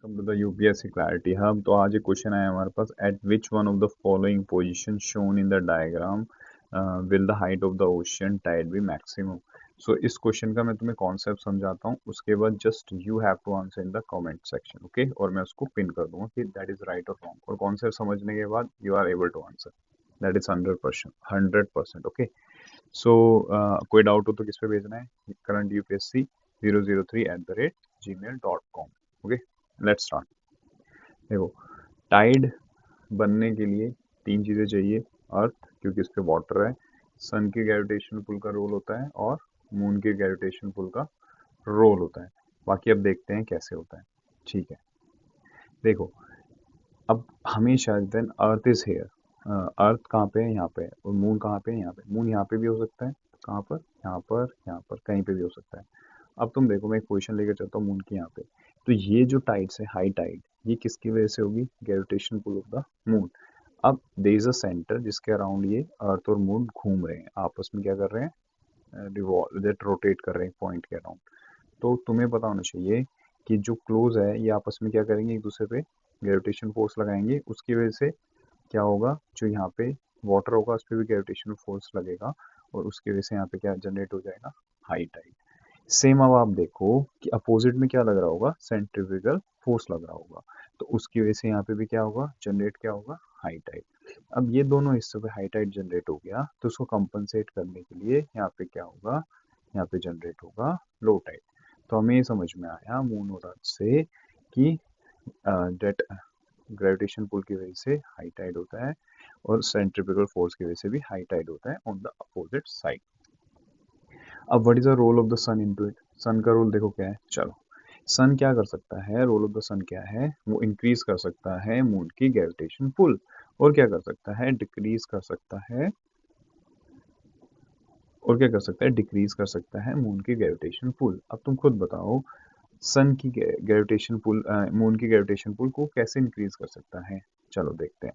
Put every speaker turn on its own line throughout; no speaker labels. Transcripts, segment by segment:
Welcome to the UPSC clarity hub. तो आज एक क्वेश्चन आया हमारे पास, at which one of the following position shown in the diagram will the height of the ocean tide be maximum. So इस question का मैं तुम्हें कॉन्सेप्ट समझाता हूँ, उसके बाद just you have to answer in the comment section, okay. और मैं उसको पिन कर दूंगा कि दैट इज राइट और रॉन्ग, और कॉन्सेप्ट समझने के बाद you are able to answer, that is 100%, okay. So कोई डाउट हो तो किस पे भेजना है, current UPSC 003@gmail.com, okay. Let's start. देखो, टाइड बनने के लिए तीन चीजें चाहिए। अर्थ, क्योंकि इस पे वाटर है, सन के ग्रेविटेशन पुल का रोल होता है, और मून के ग्रेविटेशन पुल का रोल होता है। बाकी अब देखते हैं कैसे होता है, ठीक है। देखो, अब हमेशा देन अर्थ इज हेयर, अर्थ कहाँ पे है, यहाँ पे है, और मून कहाँ पे है, यहाँ पे। मून यहाँ पे भी हो सकता है, कहाँ पर, यहाँ पर कहीं पे भी हो सकता है। अब तुम देखो, मैं एक पोजीशन लेकर चलता हूँ मून की यहाँ पे। तो ये जो टाइड्स है, हाई टाइड, ये किसकी वजह से होगी, gravitation pull of the moon. अब देयर इज अ सेंटर जिसके अराउंड ये अर्थ और मून घूम रहे हैं, आपस में क्या कर रहे हैं, रिवॉल्व, रोटेट कर रहे हैं पॉइंट के अराउंड। तो तुम्हें पता होना चाहिए कि जो क्लोज है ये आपस में क्या करेंगे, एक दूसरे पे ग्रेविटेशन फोर्स लगाएंगे, उसकी वजह से क्या होगा, जो यहाँ पे वाटर होगा उस पर भी ग्रेविटेशन फोर्स लगेगा, और उसकी वजह से यहाँ पे क्या जनरेट हो जाएगा, हाई टाइड। सेम अब आप देखो कि अपोजिट में क्या लग रहा होगा, सेंट्रीफ्यूगल फोर्स लग रहा होगा, तो उसकी वजह से यहाँ पे भी क्या होगा, जनरेट क्या होगा, हाई टाइड। अब ये दोनों हिस्सों पे हाई टाइड जनरेट हो गया, तो उसको कंपनसेट करने के लिए यहाँ पे क्या होगा, यहाँ पे जनरेट होगा लो टाइड। तो हमें ये समझ में आया मून और अर्थ से कि डेट ग्रेविटेशन पुल की वजह से हाई टाइड होता है, और सेंट्रीफ्यूगल फोर्स की वजह से भी हाई टाइड होता है ऑन द अपोजिट साइड। अब what is the role of the sun into it. Sun का रोल देखो क्या है, चलो। सन क्या कर सकता है, रोल ऑफ द सन क्या है, वो इंक्रीज कर सकता है मून की ग्रेविटेशन पुल, और क्या कर सकता है, डिक्रीज कर सकता है, और क्या कर सकता है, डिक्रीज कर सकता है मून की ग्रेविटेशन पुल। अब तुम खुद बताओ, सन की ग्रेविटेशन पुल मून की ग्रेविटेशन पुल को कैसे इंक्रीज कर सकता है। चलो देखते हैं।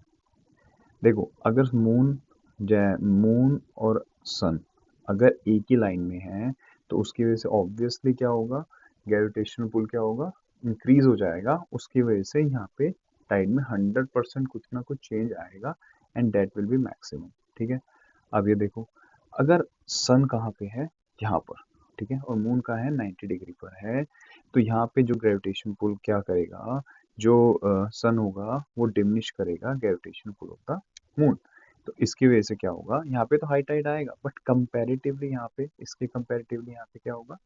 देखो, अगर मून और सन अगर एक ही लाइन में है, तो उसकी वजह से ऑब्वियसली क्या होगा, ग्रेविटेशनल पुल क्या होगा, इंक्रीज हो जाएगा। उसकी वजह से यहाँ पे टाइड में 100% कुछ ना कुछ चेंज आएगा, and that will be maximum, ठीक है। अब ये देखो, अगर सन कहाँ पे है, यहाँ पर, ठीक है, और मून का है 90 डिग्री पर है, तो यहाँ पे जो ग्रेविटेशन पुल क्या करेगा, जो सन होगा वो डिमिनिश करेगा gravitation pull of the moon. तो इसकी वजह से क्या होगा, यहाँ पे तो हाई टाइड आएगा, बट कंपैरेटिवली यहाँ पे, इसके कंपैरेटिवली यहाँ पे क्या होगा,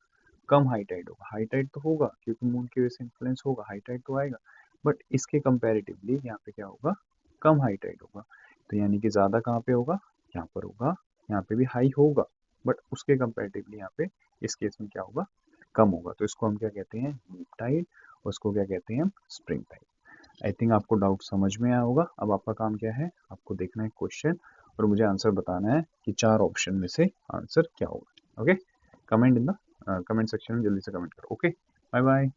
कम हाई टाइड होगा। हाई टाइड तो होगा क्योंकि मून की वजह से इन्फ्लुएंस होगा, हाई टाइड तो आएगा, बट इसके कंपैरेटिवली यहाँ पे क्या होगा, कम हाई टाइड होगा। तो यानी कि ज्यादा कहाँ पे होगा, यहाँ पर होगा। यहाँ पे भी हाई होगा, बट उसके कंपैरेटिवली यहाँ पे इस केस में क्या होगा, कम होगा। तो इसको हम क्या कहते हैं, लीप टाइड, और उसको क्या कहते हैं, स्प्रिंग टाइड। आई थिंक आपको डाउट समझ में आया होगा। अब आपका काम क्या है, आपको देखना है क्वेश्चन, और मुझे आंसर बताना है कि चार ऑप्शन में से आंसर क्या होगा, okay. Comment in the comment section में जल्दी से कमेंट करो, ओके। Bye bye.